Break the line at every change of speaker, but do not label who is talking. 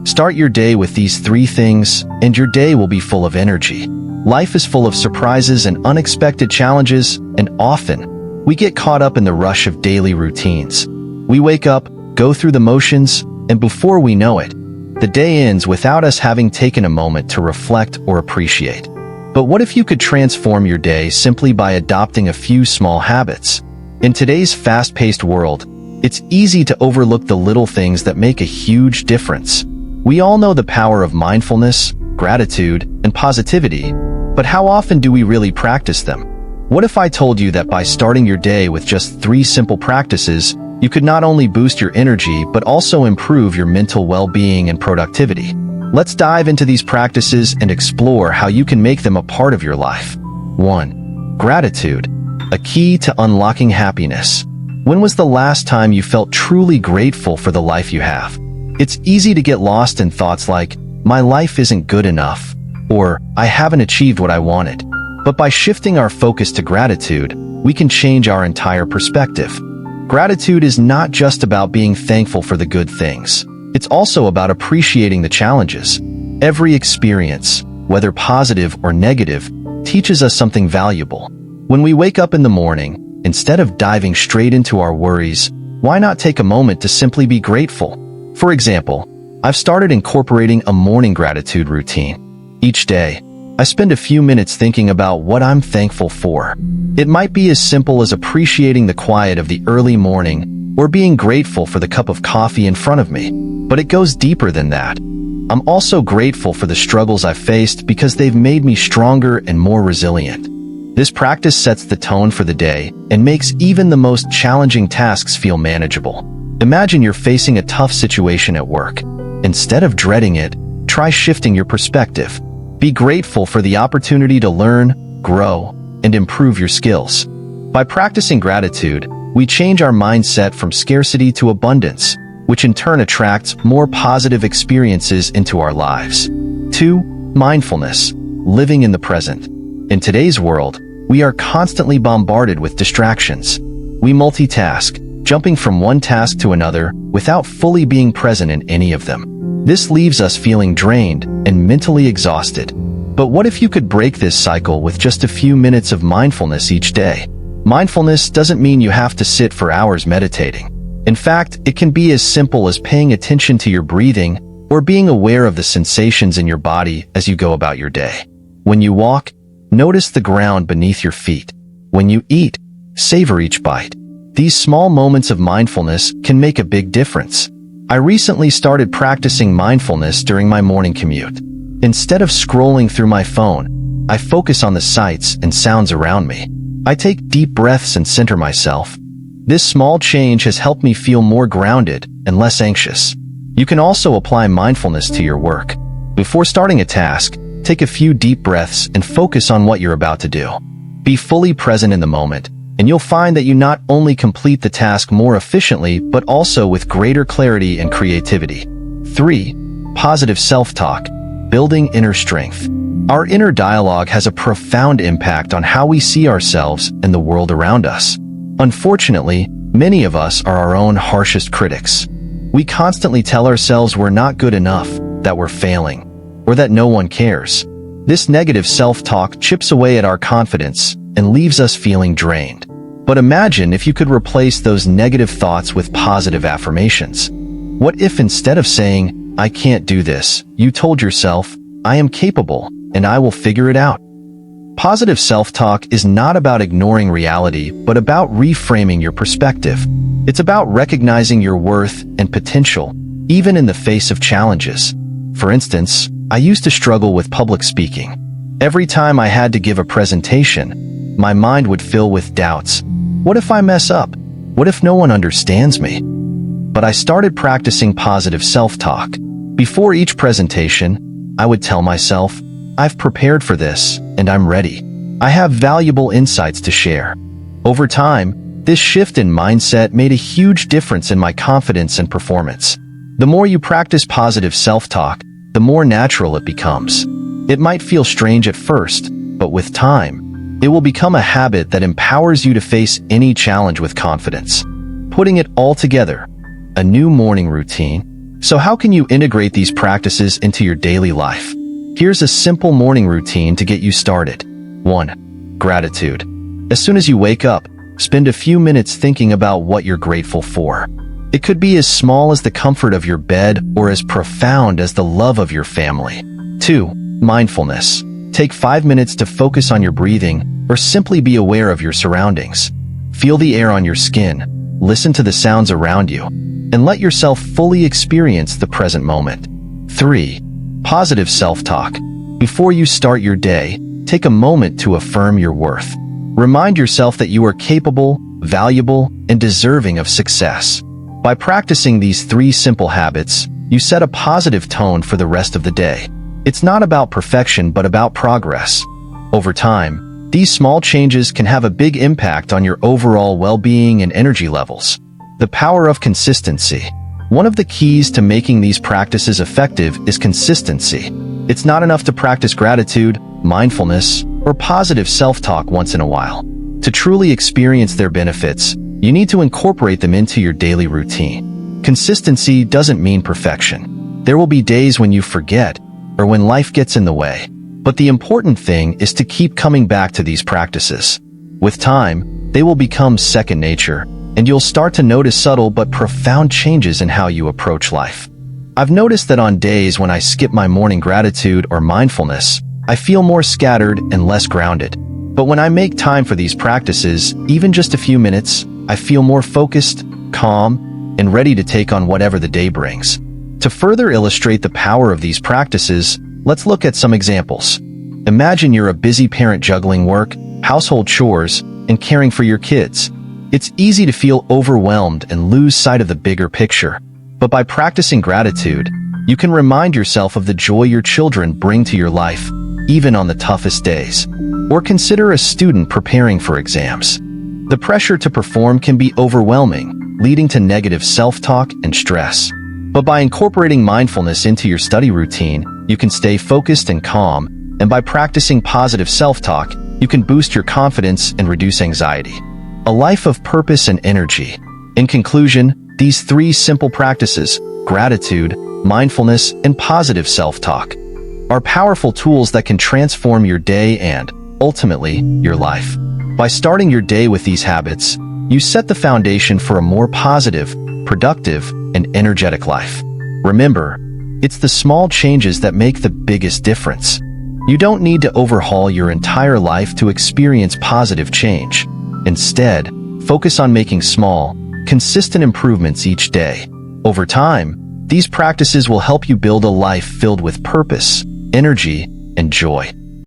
Start your day with these 3 things, and your day will be full of energy. Life is full of surprises and unexpected challenges, and often, we get caught up in the rush of daily routines. We wake up, go through the motions, and before we know it, the day ends without us having taken a moment to reflect or appreciate. But what if you could transform your day simply by adopting a few small habits? In today's fast-paced world, it's easy to overlook the little things that make a huge difference. We all know the power of mindfulness, gratitude, and positivity, but how often do we really practice them? What if I told you that by starting your day with just 3 simple practices, you could not only boost your energy but also improve your mental well-being and productivity? Let's dive into these practices and explore how you can make them a part of your life. 1. Gratitude, a key to unlocking happiness. When was the last time you felt truly grateful for the life you have? It's easy to get lost in thoughts like, my life isn't good enough, or I haven't achieved what I wanted. But by shifting our focus to gratitude, we can change our entire perspective. Gratitude is not just about being thankful for the good things. It's also about appreciating the challenges. Every experience, whether positive or negative, teaches us something valuable. When we wake up in the morning, instead of diving straight into our worries, why not take a moment to simply be grateful? For example, I've started incorporating a morning gratitude routine. Each day, I spend a few minutes thinking about what I'm thankful for. It might be as simple as appreciating the quiet of the early morning or being grateful for the cup of coffee in front of me. But it goes deeper than that. I'm also grateful for the struggles I've faced because they've made me stronger and more resilient. This practice sets the tone for the day and makes even the most challenging tasks feel manageable. Imagine you're facing a tough situation at work. Instead of dreading it, try shifting your perspective. Be grateful for the opportunity to learn, grow, and improve your skills. By practicing gratitude, we change our mindset from scarcity to abundance, which in turn attracts more positive experiences into our lives. 2. Mindfulness, living in the present. In today's world, we are constantly bombarded with distractions. We multitask, jumping from one task to another without fully being present in any of them. This leaves us feeling drained and mentally exhausted. But what if you could break this cycle with just a few minutes of mindfulness each day? Mindfulness doesn't mean you have to sit for hours meditating. In fact, it can be as simple as paying attention to your breathing or being aware of the sensations in your body as you go about your day. When you walk, notice the ground beneath your feet. When you eat, savor each bite. These small moments of mindfulness can make a big difference. I recently started practicing mindfulness during my morning commute. Instead of scrolling through my phone, I focus on the sights and sounds around me. I take deep breaths and center myself. This small change has helped me feel more grounded and less anxious. You can also apply mindfulness to your work. Before starting a task, take a few deep breaths and focus on what you're about to do. Be fully present in the moment, and you'll find that you not only complete the task more efficiently, but also with greater clarity and creativity. 3. Positive self-talk, building inner strength. Our inner dialogue has a profound impact on how we see ourselves and the world around us. Unfortunately, many of us are our own harshest critics. We constantly tell ourselves we're not good enough, that we're failing, or that no one cares. This negative self-talk chips away at our confidence and leaves us feeling drained. But imagine if you could replace those negative thoughts with positive affirmations. What if instead of saying, I can't do this, you told yourself, I am capable, and I will figure it out? Positive self-talk is not about ignoring reality, but about reframing your perspective. It's about recognizing your worth and potential, even in the face of challenges. For instance, I used to struggle with public speaking. Every time I had to give a presentation, my mind would fill with doubts. What if I mess up? What if no one understands me? But I started practicing positive self-talk. Before each presentation, I would tell myself, I've prepared for this, and I'm ready. I have valuable insights to share. Over time, this shift in mindset made a huge difference in my confidence and performance. The more you practice positive self-talk, the more natural it becomes. It might feel strange at first, but with time, it will become a habit that empowers you to face any challenge with confidence. Putting it all together, a new morning routine, So how can you integrate these practices into your daily life? Here's a simple morning routine to get you started. 1. Gratitude. As soon as you wake up, spend a few minutes thinking about what you're grateful for. It could be as small as the comfort of your bed or as profound as the love of your family. 2. Mindfulness. Take 5 minutes to focus on your breathing or simply be aware of your surroundings. Feel the air on your skin, listen to the sounds around you, and let yourself fully experience the present moment. 3. Positive self-talk. Before you start your day, take a moment to affirm your worth. Remind yourself that you are capable, valuable, and deserving of success. By practicing these 3 simple habits, you set a positive tone for the rest of the day. It's not about perfection but about progress. Over time, these small changes can have a big impact on your overall well-being and energy levels. The power of consistency. One of the keys to making these practices effective is consistency. It's not enough to practice gratitude, mindfulness, or positive self-talk once in a while. To truly experience their benefits, you need to incorporate them into your daily routine. Consistency doesn't mean perfection. There will be days when you forget, or when life gets in the way. But the important thing is to keep coming back to these practices. With time, they will become second nature, and you'll start to notice subtle but profound changes in how you approach life. I've noticed that on days when I skip my morning gratitude or mindfulness, I feel more scattered and less grounded. But when I make time for these practices, even just a few minutes, I feel more focused, calm, and ready to take on whatever the day brings. To further illustrate the power of these practices, let's look at some examples. Imagine you're a busy parent juggling work, household chores, and caring for your kids. It's easy to feel overwhelmed and lose sight of the bigger picture. But by practicing gratitude, you can remind yourself of the joy your children bring to your life, even on the toughest days. Or consider a student preparing for exams. The pressure to perform can be overwhelming, leading to negative self-talk and stress. But by incorporating mindfulness into your study routine, you can stay focused and calm, and by practicing positive self-talk, you can boost your confidence and reduce anxiety. A life of purpose and energy. In conclusion, these 3 simple practices, gratitude, mindfulness, and positive self-talk, are powerful tools that can transform your day and, ultimately, your life. By starting your day with these habits, you set the foundation for a more positive, productive, and energetic life. Remember, it's the small changes that make the biggest difference. You don't need to overhaul your entire life to experience positive change. Instead, focus on making small, consistent improvements each day. Over time, these practices will help you build a life filled with purpose, energy, and joy.